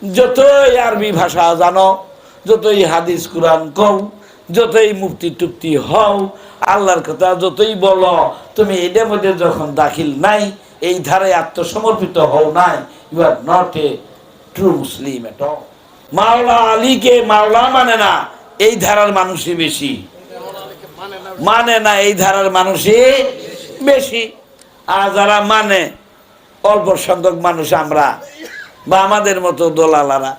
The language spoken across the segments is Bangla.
যতই আরবি ভাষা জানো, যতই হাদিস কুরআন কও, যতই মুফতি টুফতি হও, আল্লাহর কথা যতই বলো, তুমি এদের মধ্যে যখন দাখিল নাই, এই ধারে আত্মসমর্পিত হও নাই, you are not a true Muslim at all. Maula আলীকে মাওলা মানে না, এই ধারার মানুষই বেশি মানে না, এই ধারার মানুষই বেশি। আর যারা মানে অল্প সংখ্যক মানুষ আমরা বা আমাদের মতো দলালারা।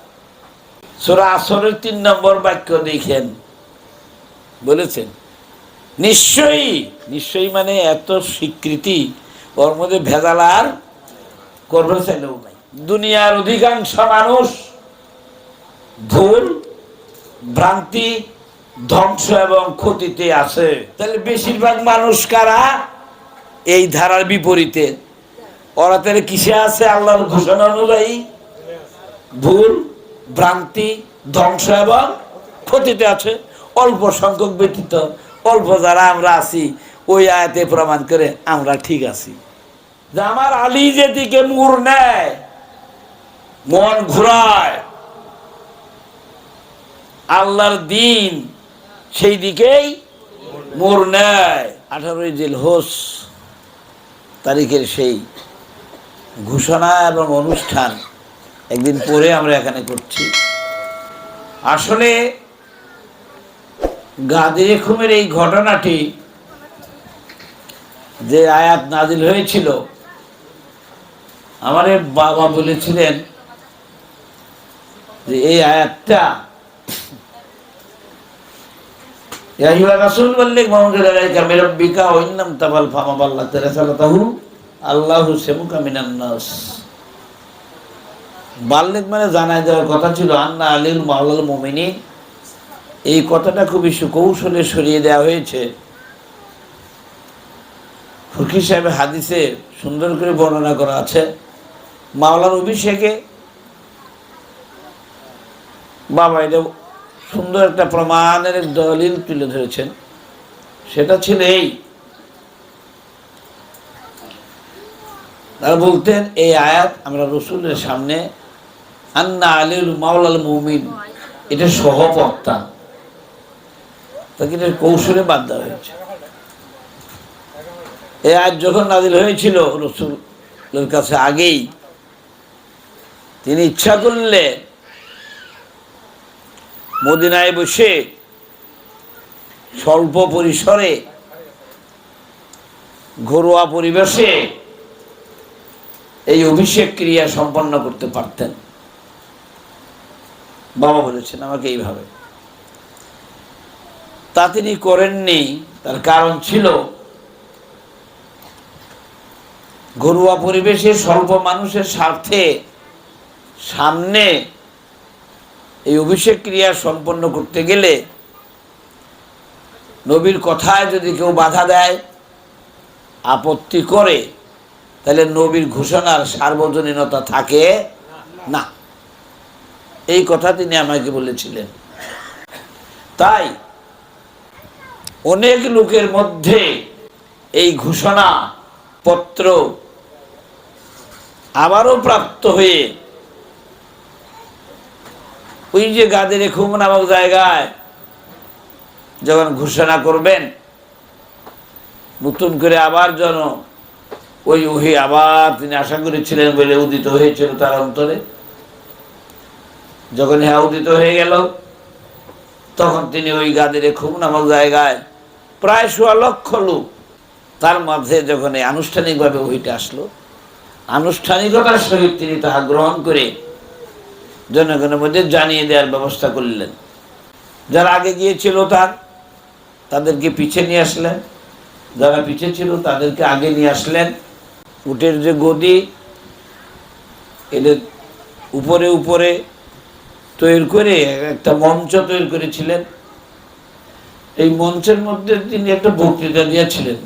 সূরা আসরের ৩ নম্বর বাক্য দেখেন, বলেছেন নিশ্চয়ই, নিশ্চয়ই মানে এত স্বীকৃতি, ওর মধ্যে ভেজাল আর করবে চাইলেও নাই। দুনিয়ার অধিকাংশ মানুষ ভুল, ভ্রান্তি, ধ্বংস এবং ক্ষতিতে আছে। তাহলে বেশিরভাগ মানুষ কারা? এই ধারার বিপরীতে। ওরা তাহলে কিসে আছে? আল্লাহর ঘোষণা অনুযায়ী ভুল, ভ্রান্তি, ধ্বংস এবং ক্ষতিতে আছে। অল্প সংখ্যক ব্যতীত অল্প যারা আমরা আছি, ওই আয়াতে প্রমাণ করে আমরা ঠিক আছি। যে আমার আলী যেদিকে মুড় নেয়, মন ঘুরায়, আল্লাহর দিন সেই দিকেই মোড় নেয়। 18 জিলহজ তারিখের সেই ঘোষণা এবং অনুষ্ঠান একদিন পরে আমরা এখানে করছি। আসলে গাদিরে খুমের এই ঘটনাটি যে আয়াত নাজিল হয়েছিল, আমার বাবা বলেছিলেন যে এই আয়াতটা বাল্লিগ মানে জানায় দেওয়ার কথা ছিল, আন্না আলিল মাওলাল মুমিনিন। এই কথাটা খুবই সুকৌশলে সরিয়ে দেওয়া হয়েছে। ফকিহ সাহেবের হাদিসে সুন্দর করে বর্ণনা করা আছে, মাওলার অভিষেকে বাবা এটা সুন্দর একটা প্রমাণের দলিল তুলে ধরেছেন। সেটা ছিল এই, তারা বলতেন এই আয়াত আমরা রসুলের সামনে আন্না আলিল মাওলাল মুমিন এটা সহ পড়তাম, তাকে কৌশলে বাদ দেওয়া হয়েছে। এই আয়াত যখন নাজিল হয়েছিল রসুলের কাছে আগেই, তিনি ইচ্ছা করলে মদিনায় বসে স্বল্প পরিসরে ঘরোয়া পরিবেশে এই অভিষেক ক্রিয়া সম্পন্ন করতে পারতেন। বাবা বলেছেন আমাকে এইভাবে, তা তিনি করেননি। তার কারণ ছিল ঘরোয়া পরিবেশে স্বল্প মানুষের স্বার্থে সামনে এই অভিষেক ক্রিয়া সম্পন্ন করতে গেলে নবীর কথায় যদি কেউ বাধা দেয়, আপত্তি করে, তাহলে নবীর ঘোষণার সার্বজনীনতা থাকে না। এই কথা তিনি আমাকে বলেছিলেন। তাই অনেক লোকের মধ্যে এই ঘোষণা পত্র আবারও প্রাপ্ত হয়ে ওই যে গাদিরে খুম নামক জায়গায় যখন ঘোষণা করবেন, নতুন করে আবার যেন ওই ওহি আবার তিনি আশা করেছিলেন বলে উদিত হয়েছিল তার অন্তরে। যখন হ্যাঁ উদিত হয়ে গেল, তখন তিনি ওই গাদিরে খুম নামক জায়গায় প্রায় ১৬ লক্ষ লোক, তার মাঝে যখন এই আনুষ্ঠানিকভাবে ওইটা আসলো, আনুষ্ঠানিকতার সহিত তিনি তাহা গ্রহণ করে জনগণের মধ্যে জানিয়ে দেওয়ার ব্যবস্থা করলেন। যারা আগে গিয়েছিল তাদেরকে পিছিয়ে নিয়ে আসলেন, যারা পিছিয়ে ছিল তাদেরকে আগে নিয়ে আসলেন। উটের যে গদি, এদের উপরে উপরে তৈরি করে একটা মঞ্চ তৈরি করেছিলেন। এই মঞ্চের মধ্যে তিনি একটা বক্তৃতা দিয়েছিলেন।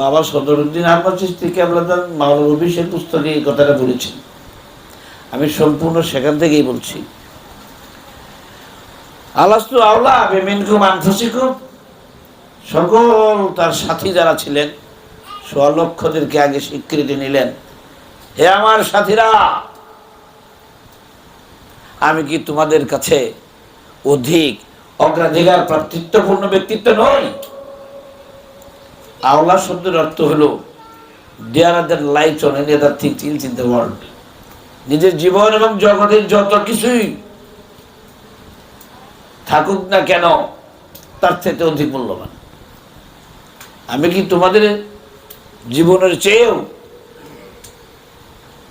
বাবা সদরুদ্দিন আহমদ চিশতি কেবলাদান মাওলানা অভিষেক পুস্তকে এই কথাটা বলেছেন। আমি সম্পূর্ণ সেখান থেকেই বলছি। আলাস্তু আওলা বিমিনকুম আনফুসিকুম, সকল তার সাথী যারা ছিলেন ১৬ লক্ষদেরকে আগে স্বীকৃতি নিলেন, হে আমার সাথীরা, আমি কি তোমাদের কাছে অধিক অগ্রাধিকার প্রাপ্তিত্বপূর্ণ ব্যক্তিত্ব নই? আওলা শব্দের অর্থ হলো there are that light on any other things in the world. নিজের জীবন এবং জগতের যত কিছুই থাকুক না কেন তার থেকে অধিক মূল্যবান। আমি কি তোমাদের জীবনের চেয়েও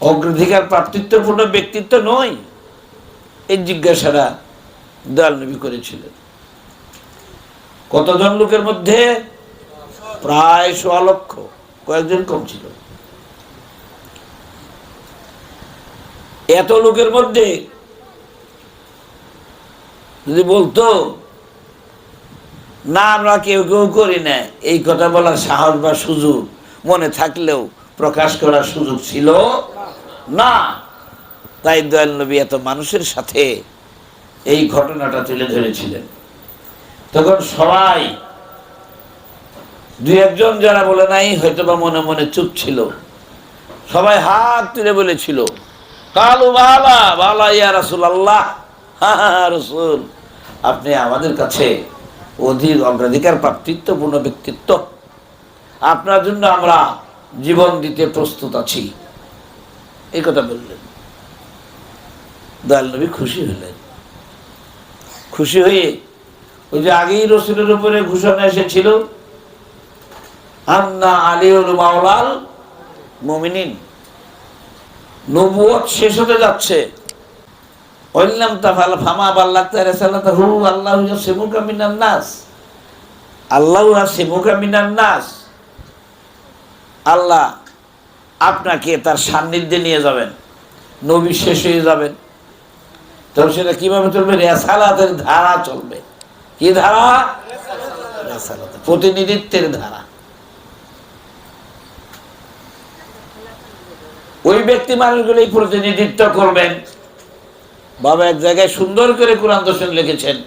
অগ্রাধিকার প্রাপ্তিত্বপূর্ণ ব্যক্তিত্ব নই? এই জিজ্ঞাসাটা দয়াল নবী করেছিলেন। কতজন লোকের মধ্যে? প্রায় ১.৫ লক্ষ, কয়েকজন কম ছিল। এত লোকের মধ্যে যদি বলতো না আমরা কেউ কেউ করি না, এই কথা বলার সাহস বা সুযোগ মনে থাকলেও প্রকাশ করার সুযোগ ছিল না। তাই দয়াল নবী এত মানুষের সাথে এই ঘটনাটা তুলে ধরেছিলেন। তখন সবাই, দুই একজন যারা বলে নাই হয়তো বা মনে মনে চুপ ছিল, সবাই হাত তুলে বলেছিল কালু বালা বালা ইয়া রাসূলুল্লাহ, রাসূল আপনি আমাদের কাছে অধিক অগ্রাধিকার প্রাপ্তিত্বপূর্ণ ব্যক্তিত্ব, আপনার জন্য আমরা জীবন দিতে প্রস্তুত আছি, এই কথা বললেন। দয়াল নবী খুশি হলেন। খুশি হয়ে ওই যে আগেই রসুলের উপরে ঘোষণা এসেছিল আন্না আলিউল মাওলাল মুমিনিন, নবুয়ত শেষ হতে যাচ্ছে। ওয়াইল্লাম তাফাল ফামা বাল্লাগতা রিসালাতাহু আল্লাহু ইয়াসিমুকা মিনান নাস, আল্লাহু ইয়াসিমুকা মিনান নাস, আল্লাহ আপনাকে তার সান্নিধ্যে নিয়ে যাবেন, নবী শেষ হয়ে যাবেন। তখন সেটা কিভাবে চলবে? রেসালাতের ধারা চলবে। কি ধারা? রেসালাত, প্রতিনিধিত্বের ধারা। ওই ব্যক্তি মানুষগুলোই প্রতিনিধিত্ব করবেন। বাবা এক জায়গায় সুন্দর করে কোরআন দর্শন লিখেছেন,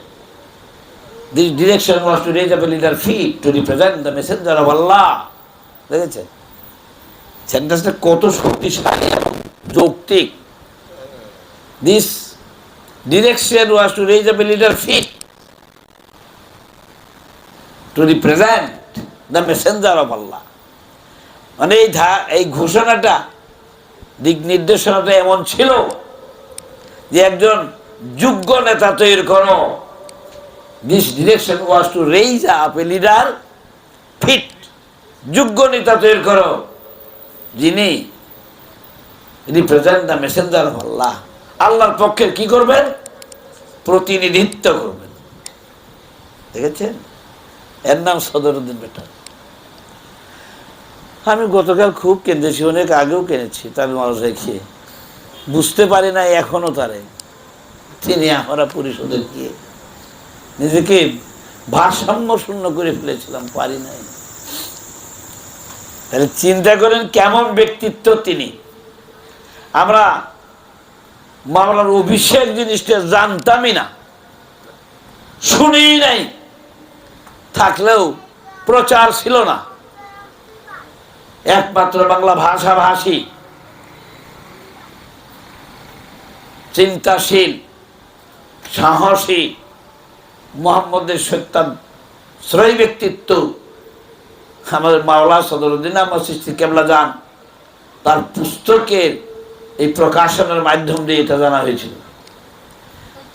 this direction was to raise up a leader fit to represent the messenger of Allah. দেখেছেন সেন্টেন্সটা কত শক্তিশালী এবং যৌক্তিক। This direction was to raise up a leader fit to represent the messenger of Allah. মানে এই ঘোষণাটা, দিক নির্দেশনাটা এমন ছিল যে একজন যোগ্য নেতা তৈরি করো। This direction was to raise up a leader fit, যোগ্য নেতা তৈরি করো যিনি represent the messenger of Allah, আল্লাহর পক্ষে কি করবেন? প্রতিনিধিত্ব করবেন। দেখেছেন, এর নাম সদরুদ্দিন বেটা। আমি গতকাল খুব কেঁদেছি, অনেক আগেও কেঁদেছি তার মানুষ খেয়ে, বুঝতে পারি না এখনো তারে তিনি আমরা পরিষদের গিয়ে নিজেকে ভারসাম্য শূন্য করে ফেলেছিলাম, পারি নাই। তাহলে চিন্তা করেন কেমন ব্যক্তিত্ব তিনি। আমরা মাওলার অভিষেক জিনিসটা জানতামই না, শুনেই নাই, থাকলেও প্রচার ছিল না। একমাত্র বাংলা ভাষাভাষী চিন্তাশীল সাহসী মুহাম্মদের সত্যাশ্রয়ী ব্যক্তিত্ব আমাদের মাওলা সদরুদ্দিন আহমদ চিশতি কেবলা যান, তার পুস্তকের এই প্রকাশনের মাধ্যম দিয়ে এটা জানা হয়েছিল।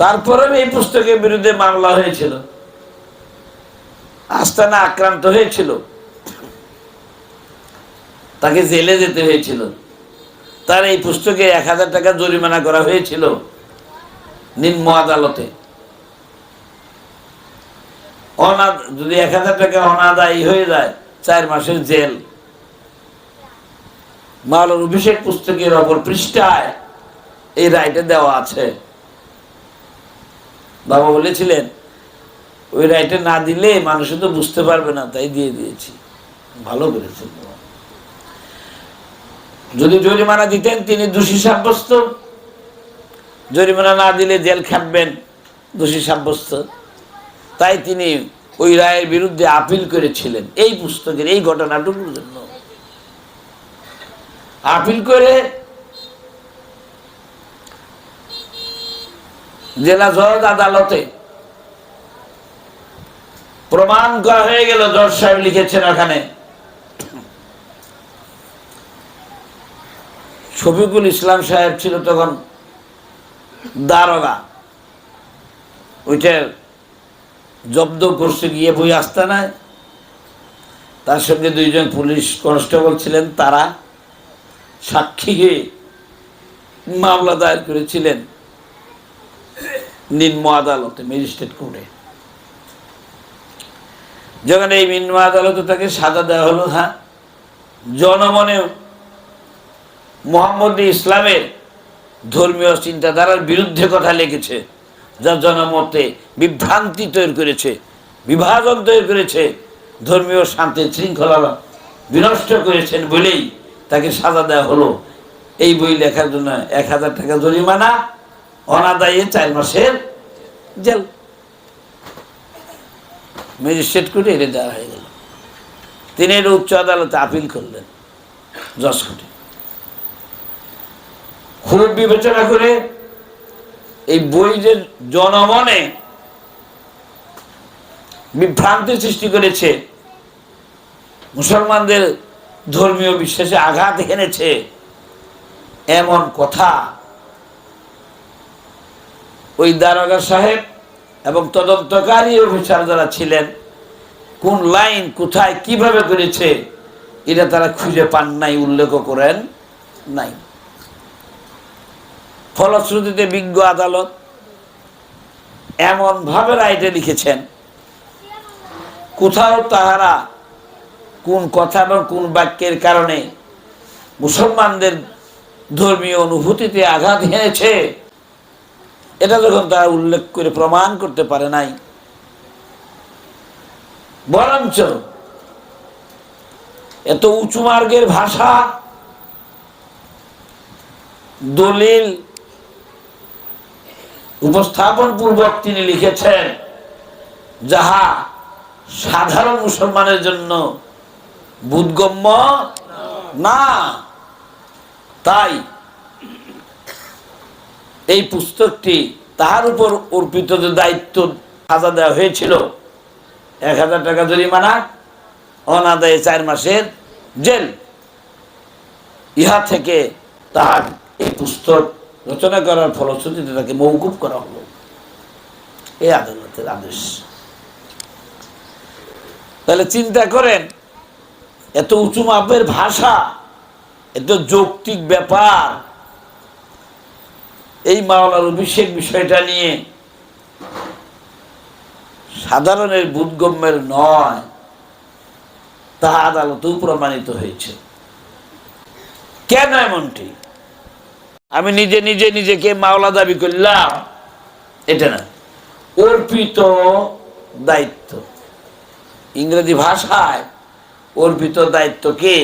তারপরে এই পুস্তকের বিরুদ্ধে মামলা হয়েছিল, আস্তানা আক্রান্ত হয়েছিল, তাকে জেলে যেতে হয়েছিল, তার এই পুস্তকে ১,০০০ টাকা জরিমানা করা হয়েছিল নিম্ন আদালতে। যদি ১,০০০ টাকা অনাদায়ী হয়ে যায় ৪ মাসের জেল। মাওলানা অভিষেক পুস্তকের অপর পৃষ্ঠায় এই রায়টা দেওয়া আছে। বাবা বলেছিলেন ওই রায়টা না দিলে মানুষ তো বুঝতে পারবে না, তাই দিয়ে দিয়েছি। ভালো করেছেন। যদি জরিমানা দিতেন তিনি দোষী সাব্যস্ত, জরিমানা না দিলে জেল খাটবেন, দোষী সাব্যস্ত। তাই তিনি ওই রায়ের বিরুদ্ধে আপিল করেছিলেন এই পুস্তকের এই ঘটনাটুকুর জন্য। আপিল করে জেলা জজ আদালতে প্রমাণ করা হয়ে গেল। জজ সাহেব লিখেছেন ওখানে, শফিকুল ইসলাম সাহেব ছিল তখন দারোগা, ওইটার জব্দ করছে গিয়ে বই আস্তানায়। তার সঙ্গে দুইজন পুলিশ কনস্টেবল ছিলেন, তারা সাক্ষী হয়ে মামলা দায়ের করেছিলেন নিম্ন আদালতে, ম্যাজিস্ট্রেট কোর্টে। যখন এই নিম্ন আদালতে তাকে সাজা দেওয়া হলো, হ্যাঁ, জনমনে মোহাম্মদ ইসলামের ধর্মীয় চিন্তাধারার বিরুদ্ধে কথা লিখেছে, যা জনমতে বিভ্রান্তি তৈরি করেছে, বিভাজন তৈরি করেছে, ধর্মীয় শান্তি শৃঙ্খলা বিনষ্ট করেছেন বলেই তাকে সাজা দেওয়া হলো। এই বই লেখার জন্য 1000 টাকা জরিমানা, অনাদায়ী 4 মাসের জেল। ম্যাজিস্ট্রেট কোর্টে এনে দেওয়া হয়ে গেল। তিনি এটা উচ্চ আদালতে আপিল করলেন, জজ কোর্টে। খুব বিবেচনা করে এই বই যে জনমনে বিভ্রান্তি সৃষ্টি করেছে, মুসলমানদের ধর্মীয় বিশ্বাসে আঘাত এনেছে, এমন কথা ওই দারোগা সাহেব এবং তদন্তকারী অফিসার যারা ছিলেন, কোন লাইন কোথায় কিভাবে করেছে এটা তারা খুঁজে পান নাই, উল্লেখ করেন নাই। ফলশ্রুতিতে বিজ্ঞ আদালত এমন ভাবে রায়টা লিখেছেন, কোথাও তাহারা কোন কথা এবং কোন বাক্যের কারণে মুসলমানদের ধর্মীয় অনুভূতিতে আঘাত এনেছে, এটা যখন তারা উল্লেখ করে প্রমাণ করতে পারে নাই, বরঞ্চ এত উঁচু মার্গের ভাষা, দলিল উপস্থাপন পূর্বক তিনি লিখেছেন, যাহা সাধারণ মুসলমানের জন্য বোধগম্য না। তাই এই পুস্তকটি তাহার উপর অর্পিত যে দায়িত্ব সাজা দেওয়া হয়েছিল, 1000 টাকা জরিমানা, অনাদায়ে 4 মাসের জেল, ইহা থেকে তার এই পুস্তক রচনা করার ফলশ্রুতিতে তাকে মওকুফ করা হলো। এই আদালতের আদেশ। তাহলে চিন্তা করেন, এত উঁচু মাপের ভাষা, এত যৌক্তিক ব্যাপার, এই মাওলার অভিষেক বিষয়টা নিয়ে সাধারণের বোধগম্যের নয়, তা আদালতেও প্রমাণিত হয়েছে। কেন এমনটি? আমি নিজে নিজে নিজেকে মাওলা দাবি করলাম, এটা না, অর্পিত দায়িত্ব। ইংরেজি ভাষায় অর্পিত দায়িত্বকে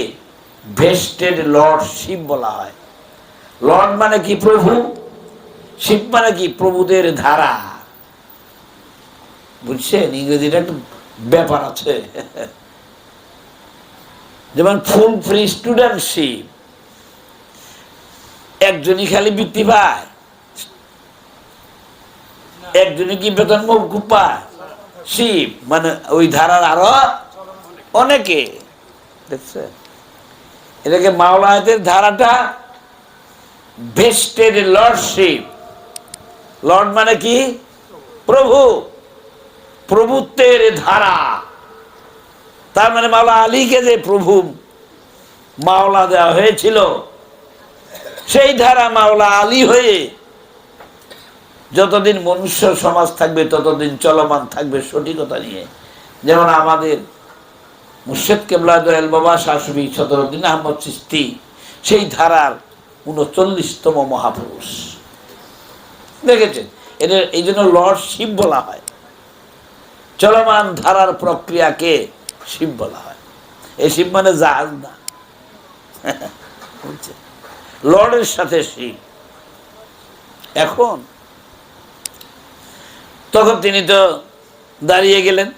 ভেস্টেড লর্ডশিপ বলা হয়। লর্ড মানে কি? প্রভু। শিপ মানে কি? প্রভুদের ধারা। বুঝছেন? ইংরেজিটা একটু ব্যাপার আছে। যেমন ফুল ফ্রি স্টুডেন্টশিপ, একজনই খালি বৃত্তি পায়, একজনই কি বেতন মওকুফ পায়? শিপ মানে ওই ধারার আরো অনেকে। দেখছেন? এটাকে মাওলানাদের ধারাটা ভেস্টেড লর্ডশিপ। লর্ড মানে কি? প্রভু, প্রভুত্বের ধারা। তার মানে মাওলা আলীকে যে প্রভু মাওলা দেওয়া হয়েছিল, সেই ধারা মাওলা আলী হয়ে যতদিন মনুষ্য সমাজ থাকবে ততদিন চলমান থাকবে সঠিকতা নিয়ে। যেমন আমাদের মুর্শিদ কেবলা দয়াল বাবা শাহ সুফি সদরুদ্দিন আহমদ চিশতি সেই ধারার 39তম মহাপুরুষ। দেখেছেন? এদের এই জন্য লর্ডশিপ বলা হয়। চলমান ধারার প্রক্রিয়াকে শিব বলা হয়। এই শিব মানে জাহাজ না, লর্ডের সাথে শিব। এখন তখন তিনি তো দাঁড়িয়ে গেলেন,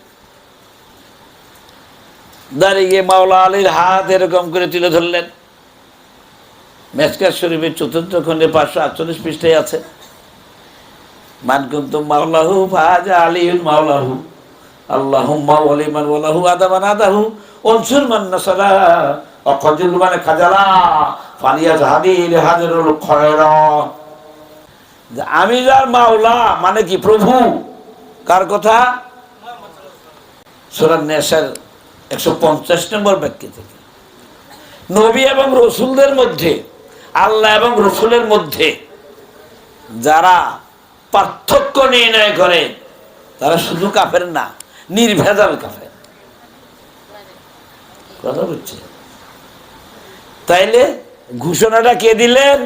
দাঁড়িয়ে গিয়ে মাওলা আলীর হাত এরকম করে তুলে ধরলেন। মেশকাত শরীফের 4th খণ্ডে 548 পৃষ্ঠায় আছে। মান কুনতুম মাওলাহু ফাহাজা আলিউল মাওলাহু আল্লাহুম্মা ওয়ালি মান ওয়ালাহু আদামান আদাহু ওয়ানসুর মান নাসারা অকজুল মানে খাজালা ফালিয়াজ হাদির হাজরুল খয়রা। আমি যার মাওলা মানে কি প্রভু, কার কথা? সূরা নেসার 150 নম্বর বাক্য থেকে। নবী এবং রসুলদের মধ্যে, আল্লাহ এবং রসুলের মধ্যে যারা পার্থক্য নির্ণয় করে তারা শুধু কাফের না, নির্ভেজাল কাফের। কথা বুঝছে? তাইলে ঘোষণাটা কে দিলেন?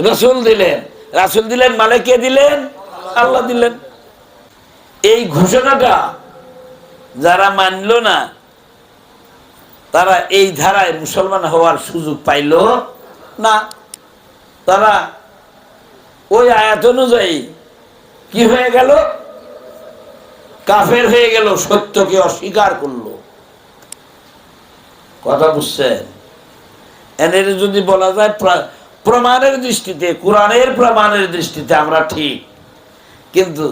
রসুল দিলেন। রাসূল দিলেন মানে কে দিলেন? আল্লাহ দিলেন। এই ঘোষণাটা যারা মানল না তারা এই ধারায় মুসলমান হওয়ার সুযোগ পাইল না। তারা ওই আয়াত অনুযায়ী কি হয়ে গেল? কাফের হয়ে গেল, সত্যকে অস্বীকার করলো। কথা বুঝছেন? এদের যদি বলা যায় প্রমাণের দৃষ্টিতে, কোরআনের প্রমাণের দৃষ্টিতে আমরা ঠিক, কিন্তু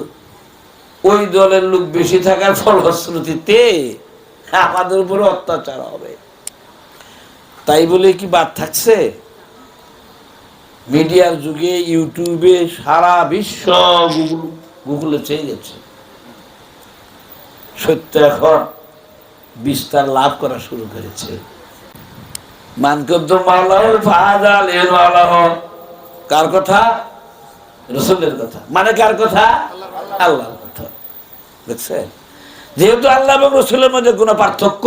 ওই দলের লোক বেশি থাকার ফলশ্রুতিতে আমাদের উপরে অত্যাচার হবে। তাই বলে কি বাদ থাকছে? মিডিয়ার যুগে ইউটিউবে সারা বিশ্ব গুগলে চেয়ে গেছে, সত্য এখন বিস্তার লাভ করা শুরু করেছে। মান কুনতুম মাওলাহু ফাহাজা আলিউল মাওলাহু, কার কথা? রসুলের কথা। মানে কার কথা? আল্লাহর কথা। দেখছেন? যেহেতু আল্লাহ এবং রসুলের মধ্যে কোনো পার্থক্য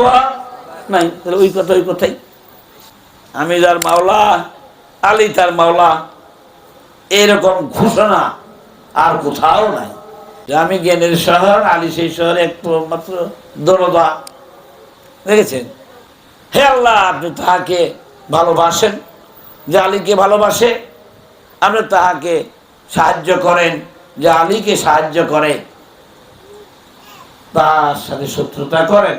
নাই, তাহলে ওই কথা ওই কথাই। আমি যার মাওলা, আলী তার মাওলা, এরকম ঘোষণা আর কোথাও নাই। যে আমি জ্ঞানের শহর, আলী সেই শহর একমাত্র দরজা। দেখেছেন? হে আল্লাহ, আপনি তাহাকে ভালোবাসেন, যে আলীকে ভালোবাসে, আপনি তাহাকে সাহায্য করেন, যে আলীকে সাহায্য করে। তার সাথে শত্রুতা করেন,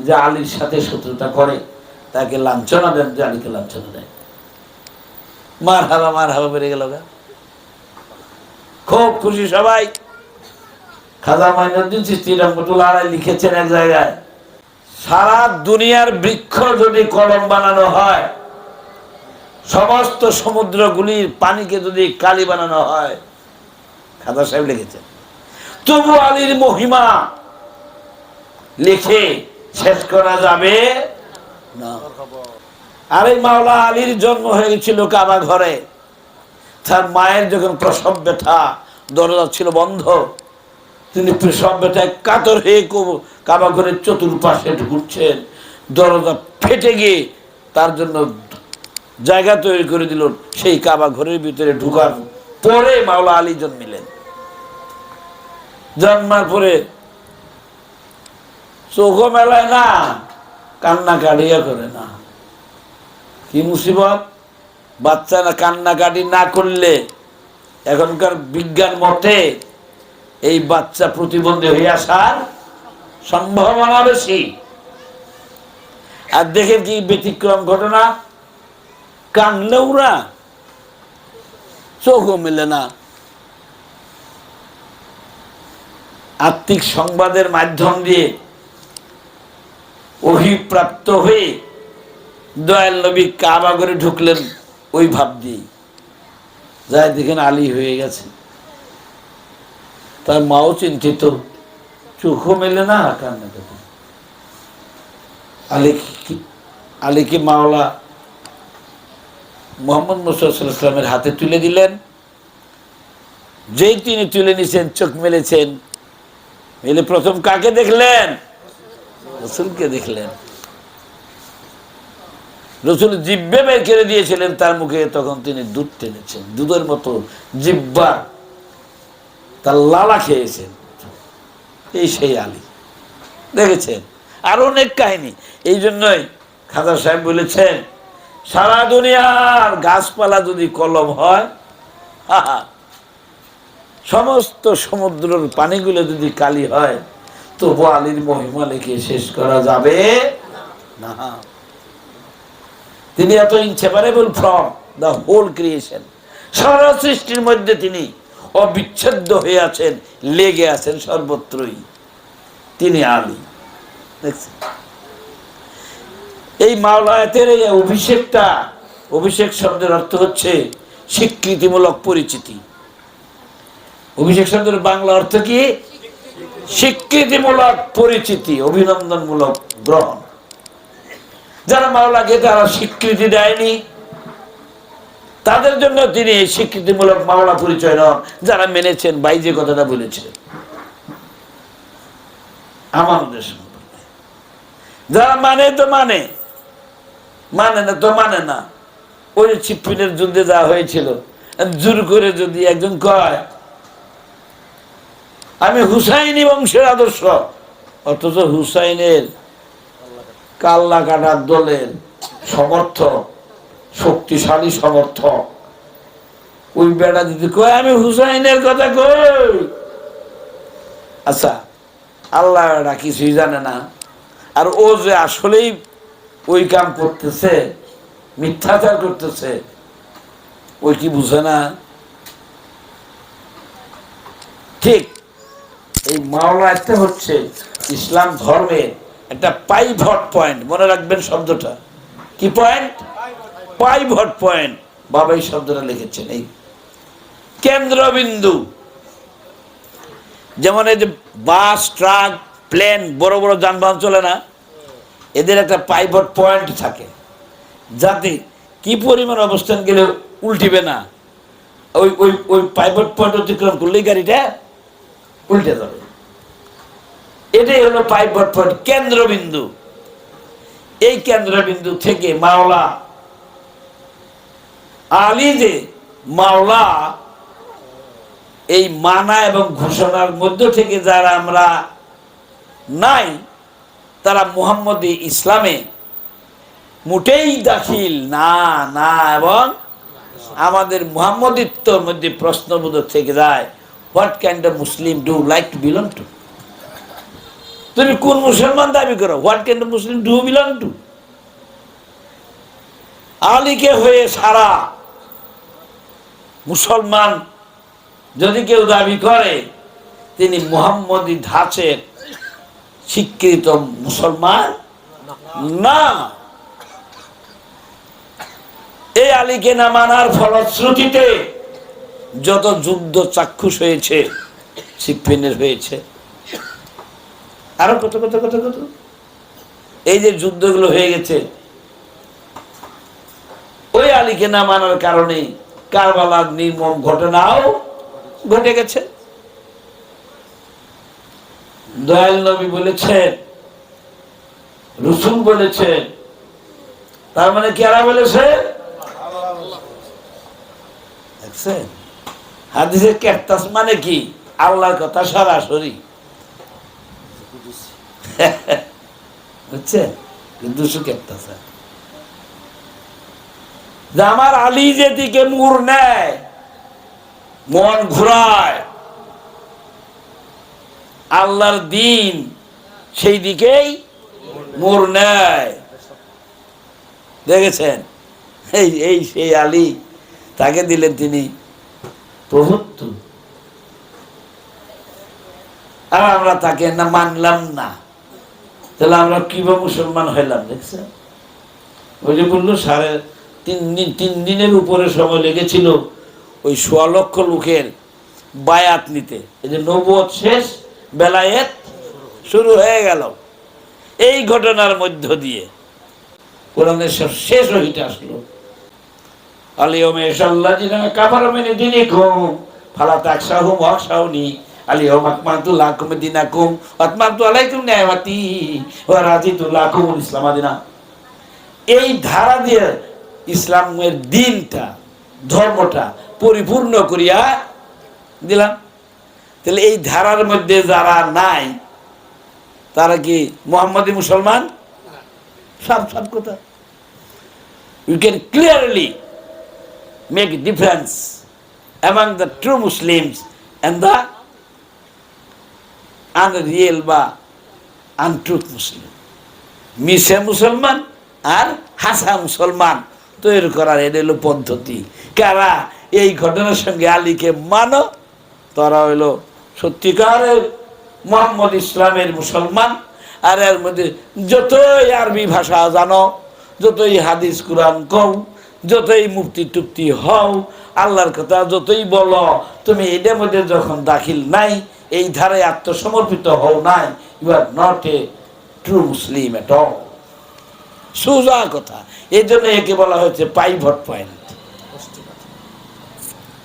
যে আলীর সাথে শত্রুতা করে। তাকে লাঞ্ছনা দেন, যে আলীকে লাঞ্ছনা দেয়। মার হাবা বেড়ে গেল। খুব খুশি সবাই। খাজা মাইনুদ্দিন চিশতি রহমাতুল্লাহ আলাইহি লিখেছেন এক জায়গায়, সারা দুনিয়ার বৃক্ষ যদি কলম বানানো হয়, সমস্ত সমুদ্রগুলির পানিকে যদি কালি বানানো হয়, খাজা সাহেব লিখেছেন, তবু আলীর মহিমা লিখে শেষ করা যাবে না। আর এই মাওলা আলীর জন্ম হয়েছিল কাবা ঘরে। তার মায়ের যখন প্রসব ব্যথা, দরজা ছিল বন্ধ, তিনি প্রসব ব্যথায় কাতর হয়ে কাবা ঘরের চতুর্পাশে ঘুরছেন। দরজা ফেটে গিয়ে তার জন্য জায়গা তৈরি করে দিল। সেই কাবা ঘরের ভিতরে ঢুকার পরে মাওলা আলী জন্মিলেন। জন্মার পরে চোখও মেলায় না, কান্না কাটিয়া করে না। কি মুসিবত! বাচ্চা না কান্নাকাটি না করলে এখনকার বিজ্ঞান মতে এই বাচ্চা প্রতিবন্ধী হয়ে আসার সম্ভাবনা বেশি। আর দেখেন কি ব্যতিক্রম ঘটনা, কানলেও না, চোখও মেলে না। আত্মিক সংবাদের মাধ্যম দিয়ে অভিপ্রাপ্ত হয়ে দয়াল নবী কাবা করে ঢুকলেন ওই ভাব দিয়ে। যাই দেখেন আলী হয়ে গেছে। তার মাও চিন্তিত, চোখও মেলে না, কান্না কাটে। আলীকে মাওলা মুহাম্মদ মুস্তাফা সাল্লাল্লাহু আলাইহি ওয়াসাল্লামের হাতে তুলে দিলেন। যেই তিনি তুলে নিছেন, চোখ মেলেছেন, মেলে প্রথম কাকে দেখলেন? রসুলকে দেখলেন। রসুল জিহ্বা বের করে দিয়েছিলেন তার মুখে, তখন তিনি দুধ টেনেছেন, দুধের মতো জিহ্বা তার লালা খেয়েছেন। এই সেই আলী। দেখেছেন? আর অনেক কাহিনী। এই জন্যই খাজা সাহেব বলেছেন, সারা দুনিয়ার গাছপালা যদি কলম হয়, সমস্ত সমুদ্রের পানিগুলো যদি কালি হয়, তবু আলীর মহিমা লিখে শেষ করা যাবে না। তিনি এত inseparable from the whole creation, সারা সৃষ্টির মধ্যে তিনি অবিচ্ছেদ্য হয়ে আছেন, লেগে আছেন সর্বত্রই। তিনি আলী। দেখছেন এই মাওলায়াতের এই অভিষেকটা, অভিষেক শব্দের অর্থ হচ্ছে স্বীকৃতিমূলক পরিচিতি। অভিষেক শব্দের বাংলা অর্থ কি? স্বীকৃতিমূলক পরিচিতি, অভিনন্দনমূলক গ্রহণ। যারা মাওলাকে তারা স্বীকৃতি দেয়নি, তাদের জন্য তিনি এই স্বীকৃতিমূলক মাওলা পরিচয় নন। যারা মেনেছেন, ভাই যে কথাটা বলেছেন আমাদের সম্পর্কে, যারা মানে তো মানে, মানে না তো মানে না। ওই সিফিনের যুদ্ধে যা হয়েছিল, জোর করে যদি একজন কয় আমি হুসাইনি বংশের আদর্শ, অথচ হুসাইনের কাল্লা কাটার দলের সমর্থক, শক্তিশালী সমর্থক, ওই বেড়া যদি কয় আমি হুসাইনের কথা কই, আচ্ছা আল্লাহ এরা কিছুই জানে না, আর ও যে আসলেই ওই কাম করতেছে, মিথ্যাচার করতেছে, ওই কি বুঝে না? ঠিক এই মাওলায়াতটা হচ্ছে ইসলাম ধর্মের একটা পাইভট পয়েন্ট। মনে রাখবেন শব্দটা কি পয়েন্ট? Pivot point. বাবা এই শব্দটা লিখেছেন, এই কেন্দ্রবিন্দু। যেমন এই যে বাস, ট্রাক, প্লেন, বড় বড় যানবাহন চলে না, এদের একটা পাইভট পয়েন্ট থাকে, যাতে কি পরিমাণ অবস্থান গেলে উল্টিবে না। ওই ওই ওই পাইভট পয়েন্ট অতিক্রম করলেই গাড়িটা উল্টে যাবে। এটাই হলো পাইভট পয়েন্ট, কেন্দ্রবিন্দু। এই কেন্দ্রবিন্দু থেকে মাওলা আলী যে মাওলা, এই মানা এবং ঘোষণার মধ্য থেকে যারা আমরা নাই, তারা মুহাম্মদী ইসলামে মোটেই দাখিল না না, এবং আমাদের মুহাম্মদিত্বর মধ্যে প্রশ্নবোধক থেকে যায়, what kind of Muslim do like to belong to? তুমি কোন মুসলমান দাবি করো? What kind of Muslim do belong to? আলীকে হয়ে সারা মুসলমান যদি কেউ দাবি করে, তিনি মুহাম্মদী ধাঁচের স্বীকৃত মুসলমান না। এই আলীকে না মানার ফলশ্রুতিতে যত যুদ্ধ চাক্ষুষ হয়েছে, সিফিনের হয়েছে, আরো কত কত কত কত, এই যে যুদ্ধগুলো হয়ে গেছে, ওই আলীকে না মানার কারণে কারবালার নির্মম ঘটনাও ঘটে গেছে। দয়াল নবী বলেছেন, রাসূল বলেছেন, তার মানে কারা বলেছে? দেখছেন হাদিসে কেরতাস মানে কি? আল্লাহর কথা সরাসরি, বুঝছেন? কিন্তু কেরতাস যে আমার আলী যেদিকে মুড় নেয়, মন ঘুরায়, আল্লাহর দিন সেই দিকেই মোড় নেয়। দেখেছেন এই এই সেই আলী, তাকে দিলেন তিনি প্রভুত্ব, আর আমরা তাকে না মানলাম না, তাহলে আমরা কিভাবে মুসলমান হইলাম? দেখছেন ওই যে বললো 3.5 দিনের উপরে সময় লেগেছিল ওই 1.25 লক্ষ লোকের বায়াত নিতে। এই যে নবুয়ত শেষ, বেলায়েত শুরু হয়ে গেল, এই ঘটনার মধ্য দিয়ে কোরআনের শেষ হইতে আসলো। আলিয়মে সাল্লাযিনা কাফারু মিন দীনিকুম ফালা তাখশাহুম ওয়াখশাউনি আলিয়ম আকমালতু লাকুম দীনাকুম ওয়া আতমামতু আলাইকুম নি'মাতি ওয়া রাদিতু লাকুমুল ইসলাম দীনা। এই ধারা দিয়ে ইসলামের দিনটা, ধর্মটা পরিপূর্ণ করিয়া দিলাম। তাহলে এই ধারার মধ্যে যারা নাই, তারা কি মুহাম্মদী মুসলমান? সব সব কথা। You can clearly make a difference among the true Muslims and the unreal বা untruth Muslim. মিশে মুসলমান আর হাসা মুসলমান তৈরি করার এটা হলো পদ্ধতি। কারা? এই ঘটনার সঙ্গে আলীকে মানো, তারা হইল সত্যিকারের মোহাম্মদ ইসলামের মুসলমান। আর এর মধ্যে যতই আরবি ভাষা জানো, যতই হাদিস কুরআন কও, যতই মুফতি টুক্তি হও, আল্লাহর কথা যতই বলো, তুমি এদের মধ্যে যখন দাখিল নাই, এই ধারায় আত্মসমর্পিত হও নাই, you are not a true Muslim at all. সোজা কথা। এই জন্য একে বলা হয়েছে পাইভট পয়েন্ট।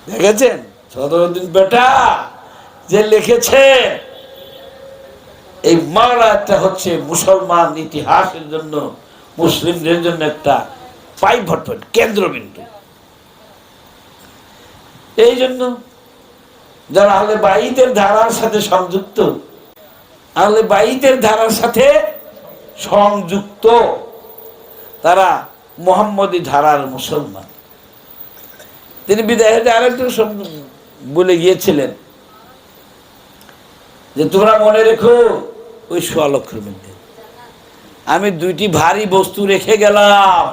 দেখেছেন সদরুদ্দিন বেটা যে লিখেছে, এই মাওলাটা হচ্ছে মুসলমান ইতিহাসের জন্য, মুসলিমদের জন্য একটা পাইভট পয়েন্ট, কেন্দ্রবিন্দু। এই জন্য যারা আহলে বাইতের ধারার সাথে সংযুক্ত, আহলে বাইতের ধারার সাথে সংযুক্ত, তারা মুহাম্মদী ধারার মুসলমান। তিনি বিদায় আরেকটু বলে গিয়েছিলেন যে তোমরা মনে রেখো, ওই ১৬ লক্ষের মধ্যে আমি দুইটি ভারী বস্তু রেখে গেলাম,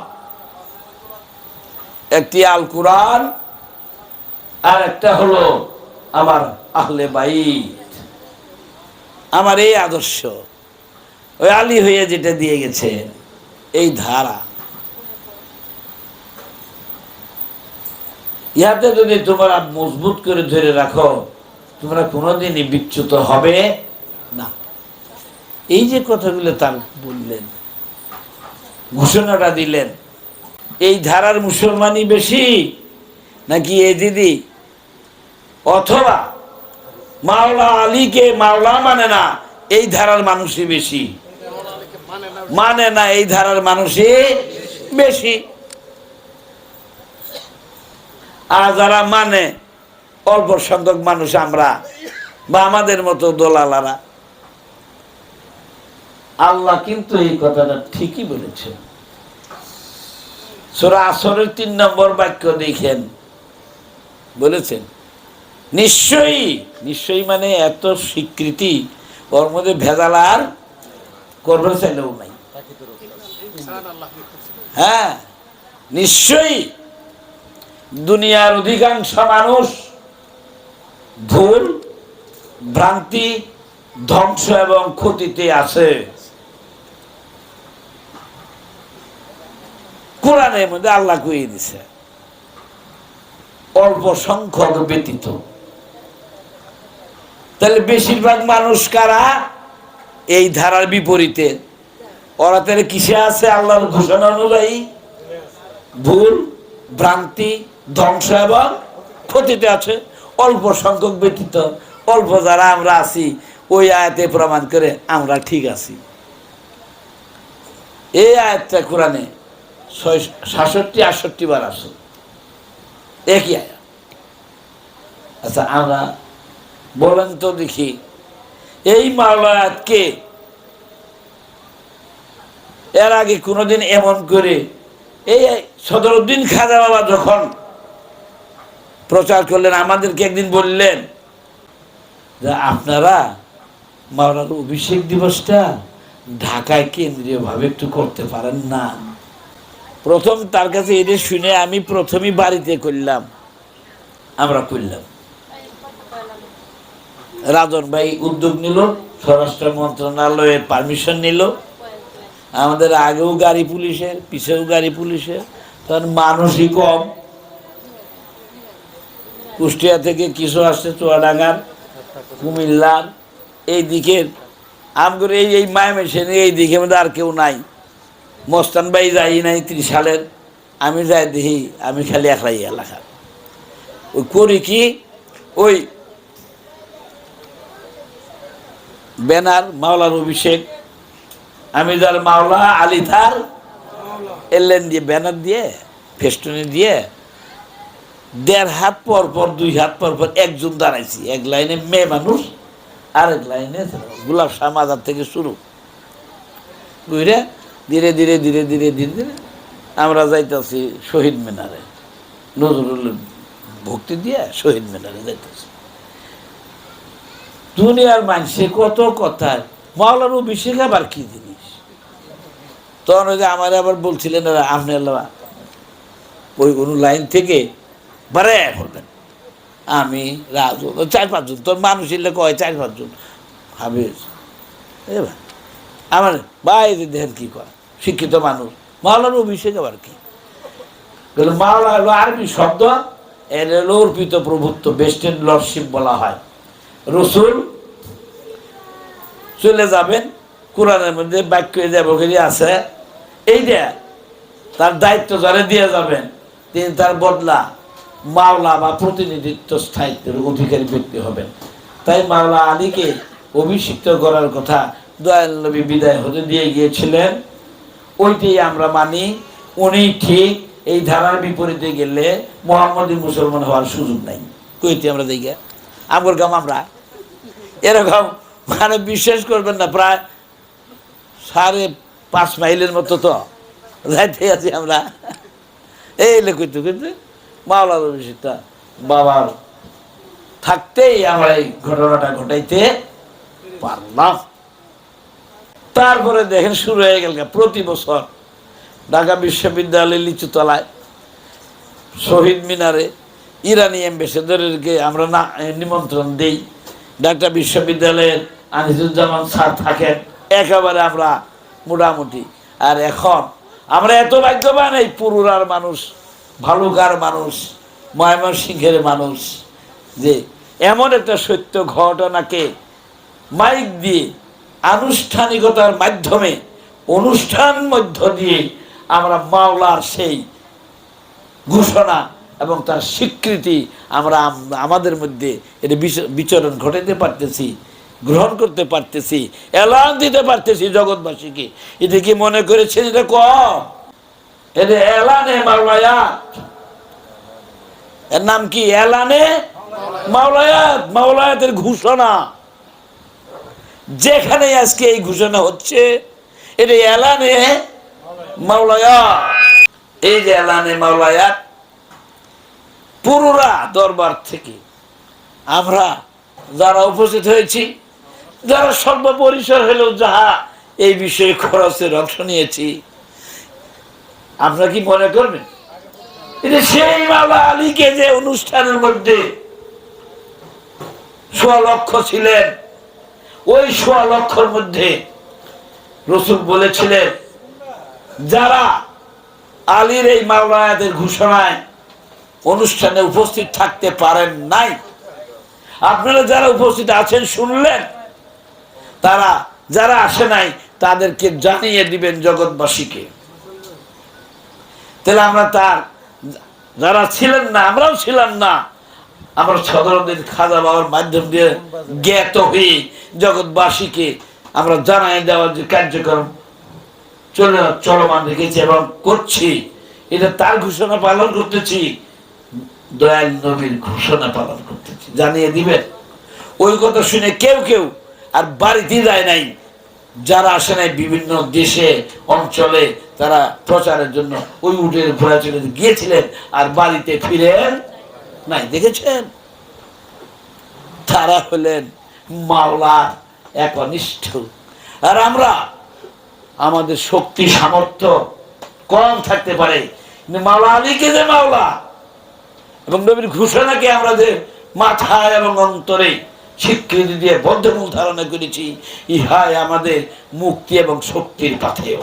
একটি আল কুরআন আর একটা হলো আমার আহলে বাইত, আমার এই আদর্শ। ওই আলী হয়ে যেটা দিয়ে গেছে এই ধারা, ইহাতে যদি তোমরা মজবুত করে ধরে রাখো, তোমরা কোনোদিনই বিচ্যুত হবে না। এই যে কথাগুলো তার বললেন, ঘোষণাটা দিলেন, এই ধারার মুসলমানই বেশি নাকি এজিদি, অথবা মাওলা আলীকে মাওলা মানে না এই ধারার মানুষই বেশি? মানে না, এই ধারার মানুষই বেশি। আর যারা মানে অল্প সংখ্যক মানুষ আমরা বা আমাদের মতো দলালারা। আল্লাহ কিন্তু এই কথাটা ঠিকই বলেছেন। সূরা আসরের ৩ নম্বর বাক্য দেখেন, বলেছেন নিশ্চয়ই, নিশ্চয়ই মানে এত স্বীকৃতি, ওর মধ্যে ভেজাল আর করবে চাইলেও নাই। হ্যাঁ, নিশ্চয়ই দুনিয়ার অধিকাংশ মানুষ ভুল, ভ্রান্তি, ধ্বংস এবং ক্ষতিতে আছে। কোরআনের মধ্যে আল্লাহ কইয়ে দিছে, অল্প সংখ্যক ব্যতীত। তাহলে বেশিরভাগ মানুষ কারা? এই ধারার বিপরীতে। ওরা তাহলে কিসে আছে? আল্লাহর ঘোষণা অনুযায়ী ভুল, ভ্রান্তি, ধ্বংস এবং ক্ষতিতে আছে, অল্প সংখ্যক ব্যতীত। অল্প যারা আমরা আছি, ওই আয়াতে প্রমাণ করে আমরা ঠিক আছি। এই আয়াতটা কোরআনে 67-68 বার আছে, একই আয়াত। আচ্ছা, আমরা বলেন তো দেখি, এই মাওলা আয়াতকে এর আগে কোনোদিন এমন করে এই সদরউদ্দিন খাজা বাবা যখন প্রচার করলেন, আমাদেরকে একদিন বললেন যে আপনারা মাওলার অভিষেক দিবসটা ঢাকায় কেন্দ্রীয়ভাবে একটু করতে পারেন না? প্রথম তার কাছে এটা শুনে আমি প্রথমই বাড়িতে করলাম, আমরা করলাম। রাজন ভাই উদ্যোগ নিল, স্বরাষ্ট্র মন্ত্রণালয়ের পারমিশন নিল। আমাদের আগেও গাড়ি পুলিশের, পিছেও গাড়ি পুলিশের, তখন মানুষই কম। কুষ্টিয়া থেকে কিছু আসছে, চুয়াডাঙ্গার, কুমিল্লার, এই দিকের আমগর এই মায়ামেশানি এই দিকে মধ্যে আর কেউ নাই। মস্তান ভাই যাই নাই 30 সালের, আমি যাই দেখি, আমি খালি একলাই এলাকা। ওই করি কি, ওই ব্যানার মাওলার অভিষেক, আমি যার মাওলা, আলী তার এলেন দিয়ে ব্যানার দিয়ে ফেস্টুনে দিয়ে 1.5 হাত পর পর 2 হাত পর পর একজন দাঁড়াইছি। এক লাইনে মেয়ে মানুষ, আরেক লাইনে গোলাপ শাহ মাজার থেকে শুরু বুঝলে, ধীরে ধীরে ধীরে ধীরে ধীরে ধীরে আমরা যাইতেছি শহীদ মিনারে, নজরুল ভক্তি দিয়ে শহীদ মিনারে যাইতেছি। দুনিয়ার মানুষে কত কথা, মাওলার অভিষেক আবার কি জিনিস। তখন ওই যে আমার আবার বলছিলেন, আপনি ওই কোনো লাইন থেকে বারে করবেন। আমি রাজু 4-5 জন, তোর মানুষ এলে কয় 4-5 জন হাফেজ। এবার আমার বাইরে দেখেন কি করে শিক্ষিত মানুষ, মাওলার অভিষেক আবার কি? মাওলা হলো আরবি শব্দ, এর হলো অর্পিত প্রভুত্ব, বেস্টেড লর্ডশিপ বলা হয়। রসুল চলে যাবেন, কোরআনের মধ্যে বাক্য দেবগিরি আছে, এইটা তার দায়িত্ব যারা দিয়ে যাবেন তিনি তার বদলা মাওলা বা প্রতিনিধিত্ব স্থায়িত্বের অধিকারী ব্যক্তি হবেন। তাই মাওলা আলীকে অভিষিক্ত করার কথা দয়াল নবী বিদায় হতে দিয়ে গিয়েছিলেন, ওইটাই আমরা মানি। উনি ঠিক, এই ধারার বিপরীতে গেলে মোহাম্মদী মুসলমান হওয়ার সুযোগ নাই। কইতে আমরা দেখি আমার গাম আমরা এরকম মানে বিশ্বাস করবেন না, প্রায় 5.5 মাইলের মতো তো যাইতে আছি আমরা। এই কইতে কইতে মাওলার অভিষেকটা বাবার থাকতেই আমরা এই ঘটনাটা ঘটাইতে পারলাম। তারপরে দেখেন শুরু হয়ে গেল প্রতি বছর ঢাকা বিশ্ববিদ্যালয়ের লিচুতলায়, শহীদ মিনারে ইরানি অ্যাম্বাসেডরকে আমরা না নিমন্ত্রণ দিই। ঢাকা বিশ্ববিদ্যালয়ের আনিসুজ্জামান স্যার থাকেন, একেবারে আমরা মোটামুটি। আর এখন আমরা এত ভাগ্যবান, এই পুরুরার মানুষ, ভালুকার মানুষ, ময়মনসিংহের মানুষ, যে এমন একটা সত্য ঘটনাকে মাইক দিয়ে আনুষ্ঠানিকতার মাধ্যমে অনুষ্ঠান মধ্য দিয়ে আমরা মাওলার সেই ঘোষণা এবং তার স্বীকৃতি আমরা আমাদের মধ্যে এটা বিচরণ ঘটাতে পারতেছি, গ্রহণ করতে পারতেছি, এলান দিতে পারতেছি জগৎবাসীকে। এটা কি মনে করেছেন এটা কম? এটা এলানে মাওলায়াত, এর নাম কি? এলানে মাওলায়াত, মাওলায়াতের ঘোষণা। যেখানে আজকে এই ঘোষণা হচ্ছে এটা এলানে মাওলায়াত। এই যে এলানে মাওলায়াত, পুরোরা দরবার থেকে আমরা যারা উপস্থিত হয়েছি, যারা সর্বপরিসর হলেও যাহা এই বিষয়ে খরচের অংশ নিয়েছি, আপনারা কি মনে করবেন এটা সেই মাওলা আলীকে যে অনুষ্ঠানের মধ্যে 1.25 লক্ষ ছিলেন, ওই 1.25 লক্ষর মধ্যে রসুল বলেছিলেন যারা আলীর এই মাওলায়াতের ঘোষণায় অনুষ্ঠানে উপস্থিত থাকতে পারেন নাই, আপনারা যারা উপস্থিত আছেন শুনলেন, তারা যারা আসে নাই তাদেরকে জানিয়ে দিবেন জগৎবাসীকে। তাহলে আমরা তার যারা ছিলেন না, আমরাও ছিলাম না, আমরা সদরদের খাজা বাবার মাধ্যম দিয়ে জ্ঞাত হয়ে জগৎবাসীকে আমরা জানাই দেওয়ার যে কার্যক্রম চলমান রেখেছি এবং করছি, এটা তার ঘোষণা পালন করতেছি, দয়াল নবীর ঘোষণা পালন করতেছি, জানিয়ে দিবেন। ওই কথা শুনে কেউ কেউ আর বাড়িতে যায় নাই, যারা আসে নাই বিভিন্ন দেশে অঞ্চলে তারা প্রচারের জন্য ওই উটের ঘোড়া চলে গিয়েছিলেন আর বাড়িতে ফিরেন নাই। দেখেছেন? তারা হলেন মাওলার একনিষ্ঠ। আর আমরা আমাদের শক্তি সামর্থ্য কম থাকতে পারে, মাওলা আলীকে যে মাওলা এবং নবীর ঘোষণাকে আমরা যে মাথায় এবং অন্তরে স্বীকৃতি দিয়ে বদ্ধমূল ধারণা করেছি, ইহাই আমাদের মুক্তি এবং শক্তির পাথেয়।